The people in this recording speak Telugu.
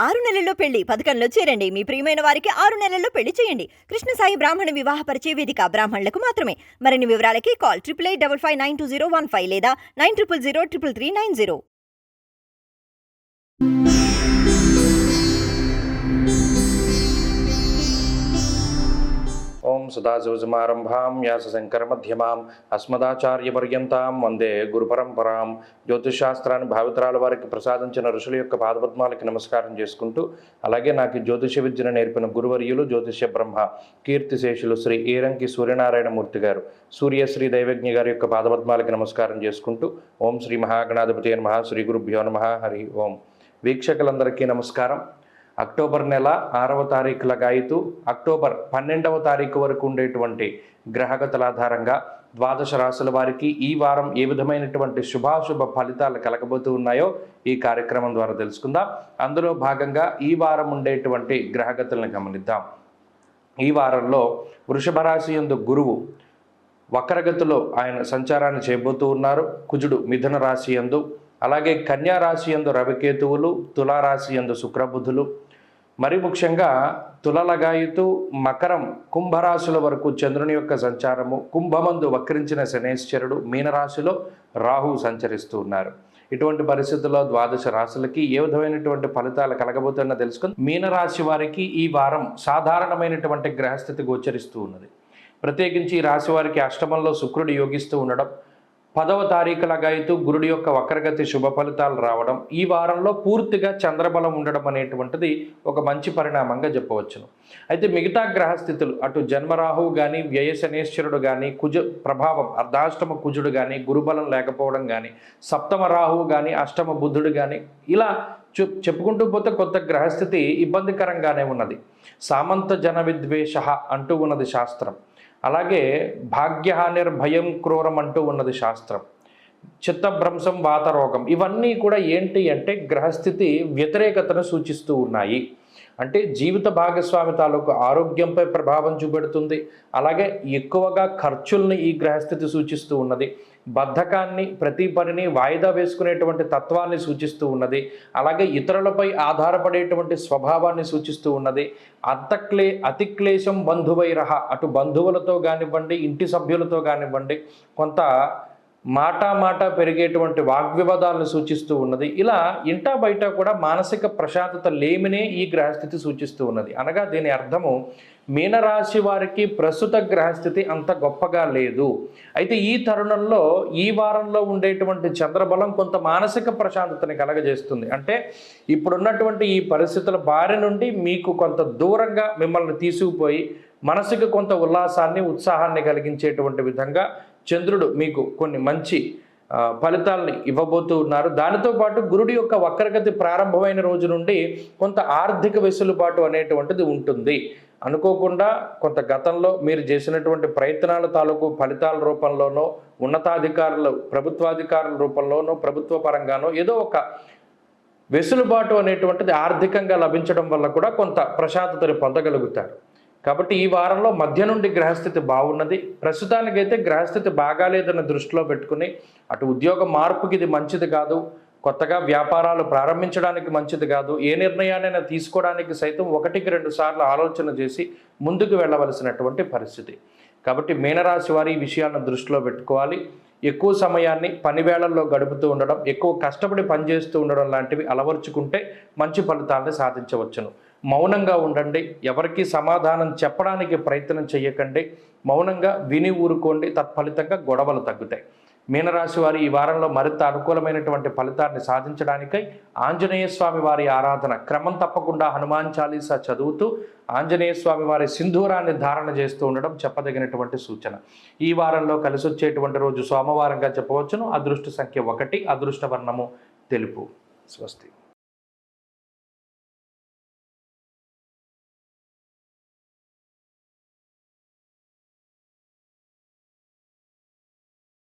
6 నెలల్లో పెళ్లి పథకంలో చేరండి. మీ ప్రియమైన వారికి 6 నెలల్లో పెళ్లి చేయండి. కృష్ణ సాయి బ్రాహ్మణ వివాహ పరిచయ వేదిక బ్రాహ్మణులకు మాత్రమే. మరిన్ని వివరాలకి కాల్ 8855592015 లేదా 9000333990. ఓం సదాశివసమారంభాం వ్యాసశంకరమధ్యమాం అస్మదాచార్యపర్యంతాం వందే గురుపరంపరాం. జ్యోతిషశాస్త్రాన్ని భావితరాల వారికి ప్రసాదించిన ఋషుల యొక్క పాదపద్మాలకి నమస్కారం చేసుకుంటూ, అలాగే నాకు జ్యోతిష విద్యను నేర్పిన గురువర్యులు జ్యోతిష బ్రహ్మ కీర్తిశేషులు శ్రీ ఏరంకి సూర్యనారాయణమూర్తి గారు, సూర్యశ్రీ దైవజ్ఞ గారి యొక్క పాదపద్మాలకి నమస్కారం చేసుకుంటూ, ఓం శ్రీ మహాగణాధిపతి నమః, శ్రీ గురుభ్యో నమః, హరి ఓం. వీక్షకులందరికీ నమస్కారం. అక్టోబర్ నెల 6వ తారీఖు లగాయితూ అక్టోబర్ 12వ తారీఖు వరకు ఉండేటువంటి గ్రహగతుల ఆధారంగా ద్వాదశ రాశుల వారికి ఈ వారం ఏ విధమైనటువంటి శుభాశుభ ఫలితాలు కలగబోతూ ఉన్నాయో ఈ కార్యక్రమం ద్వారా తెలుసుకుందాం. అందులో భాగంగా ఈ వారం ఉండేటువంటి గ్రహగతులను గమనిద్దాం. ఈ వారంలో వృషభ రాశి యందు గురువు వక్రగతిలో ఆయన సంచారాన్ని చేయబోతూ ఉన్నారు. కుజుడు మిథున రాశి యందు, అలాగే కన్యా రాశి యందు రవికేతువులు, తులారాశి యందు శుక్రబుధులు, మరి ముఖ్యంగా తులలగాయితూ మకరం కుంభరాశుల వరకు చంద్రుని యొక్క సంచారము, కుంభమందు వక్రించిన శనేశ్వరుడు, మీనరాశిలో రాహు సంచరిస్తూ ఉన్నారు. ఇటువంటి పరిస్థితుల్లో ద్వాదశ రాశులకి ఏ విధమైనటువంటి ఫలితాలు కలగబోతున్నా తెలుసుకుని, మీనరాశి వారికి ఈ వారం సాధారణమైనటువంటి గ్రహస్థితి గోచరిస్తూ ఉన్నది. ప్రత్యేకించి ఈ రాశి వారికి అష్టమంలో శుక్రుడు యోగిస్తూ ఉండడం, 10వ తారీఖు లగాయితూ గురుడి యొక్క వక్రగతి శుభ ఫలితాలు రావడం, ఈ వారంలో పూర్తిగా చంద్రబలం ఉండడం అనేటువంటిది ఒక మంచి పరిణామంగా చెప్పవచ్చును. అయితే మిగతా గ్రహస్థితులు, అటు జన్మరాహువు కానీ, వ్యయ శనేశ్వరుడు కానీ, కుజ ప్రభావం అర్ధాష్టమ కుజుడు కానీ, గురుబలం లేకపోవడం కానీ, సప్తమ రాహువు కానీ, అష్టమ బుద్ధుడు కానీ, ఇలా చెప్పుకుంటూ పోతే కొత్త గ్రహస్థితి ఇబ్బందికరంగానే ఉన్నది. సామంత జన విద్వేష అంటూ ఉన్నది శాస్త్రం. అలాగే భాగ్యహానిర్భయం క్రూరం అంటూ ఉన్నది శాస్త్రం. చిత్తభ్రంశం వాతరోగం, ఇవన్నీ కూడా ఏంటి అంటే గ్రహస్థితి వ్యతిరేకతను సూచిస్తూ ఉన్నాయి. అంటే జీవిత భాగస్వామి తాలూకు ఆరోగ్యంపై ప్రభావం చూపెడుతుంది. అలాగే ఎక్కువగా ఖర్చుల్ని ఈ గ్రహస్థితి సూచిస్తూ ఉన్నది. బద్ధకాన్ని, ప్రతి పనిని వాయిదా వేసుకునేటువంటి తత్వాన్ని సూచిస్తూ ఉన్నది. అలాగే ఇతరులపై ఆధారపడేటువంటి స్వభావాన్ని సూచిస్తూ ఉన్నది. అతిక్లేశం బంధువైరహ, అటు బంధువులతో కానివ్వండి, ఇంటి సభ్యులతో కానివ్వండి, కొంత మాట పెరిగేటువంటి వాగ్వివాదాలను సూచిస్తూ ఉన్నది. ఇలా ఇంటా బయట కూడా మానసిక ప్రశాంతత లేమినే ఈ గ్రహస్థితి సూచిస్తూ ఉన్నది. అనగా దీని అర్థము, మీనరాశి వారికి ప్రస్తుత గ్రహస్థితి అంత గొప్పగా లేదు. అయితే ఈ తరుణంలో ఈ వారంలో ఉండేటువంటి చంద్రబలం కొంత మానసిక ప్రశాంతతని కలగజేస్తుంది. అంటే ఇప్పుడున్నటువంటి ఈ పరిస్థితుల బారి నుండి మీకు కొంత దూరంగా మిమ్మల్ని తీసుకుపోయి మనసుకు కొంత ఉల్లాసాన్ని, ఉత్సాహాన్ని కలిగించేటువంటి విధంగా చంద్రుడు మీకు కొన్ని మంచి ఫలితాలని ఇవ్వబోతూ ఉన్నారు. దానితో పాటు గురుడి యొక్క వక్రగతి ప్రారంభమైన రోజు నుండి కొంత ఆర్థిక వెసులుబాటు అనేటువంటిది ఉంటుంది. అనుకోకుండా కొంత గతంలో మీరు చేసినటువంటి ప్రయత్నాల తాలూకు ఫలితాల రూపంలోనో, ఉన్నతాధికారులు ప్రభుత్వాధికారుల రూపంలోనో, ప్రభుత్వ పరంగానో ఏదో ఒక వెసులుబాటు అనేటువంటిది ఆర్థికంగా లభించడం వల్ల కూడా కొంత ప్రశాంతతను పొందగలుగుతారు. కాబట్టి ఈ వారంలో మధ్య నుండి గ్రహస్థితి బాగున్నది. ప్రస్తుతానికైతే గ్రహస్థితి బాగాలేదన్న దృష్టిలో పెట్టుకుని అటు ఉద్యోగ మార్పుకి ఇది మంచిది కాదు, కొత్తగా వ్యాపారాలు ప్రారంభించడానికి మంచిది కాదు, ఏ నిర్ణయాన్నైనా తీసుకోవడానికి సైతం 1-2 సార్లు ఆలోచన చేసి ముందుకు వెళ్ళవలసినటువంటి పరిస్థితి. కాబట్టి మీనరాశి వారి ఈ విషయాలను దృష్టిలో పెట్టుకోవాలి. ఎక్కువ సమయాన్ని పని వేళల్లో గడుపుతూ ఉండడం, ఎక్కువ కష్టపడి పనిచేస్తూ ఉండడం లాంటివి అలవర్చుకుంటే మంచి ఫలితాలను సాధించవచ్చును. మౌనంగా ఉండండి, ఎవరికి సమాధానం చెప్పడానికి ప్రయత్నం చేయకండి, మౌనంగా విని ఊరుకోండి. తత్ఫలితంగా గొడవలు తగ్గుతాయి. మీనరాశి వారి ఈ వారంలో మరింత అనుకూలమైనటువంటి ఫలితాన్ని సాధించడానికై ఆంజనేయ స్వామి వారి ఆరాధన క్రమం తప్పకుండా హనుమాన్ చాలీసా చదువుతూ ఆంజనేయ స్వామి వారి సింధూరాన్ని ధారణ చేస్తూ ఉండడం చెప్పదగినటువంటి సూచన. ఈ వారంలో కలిసి వచ్చేటువంటి రోజు సోమవారంగా చెప్పవచ్చును. అదృష్ట సంఖ్య 1, అదృష్ట వర్ణము తెలుపు. స్వస్తి.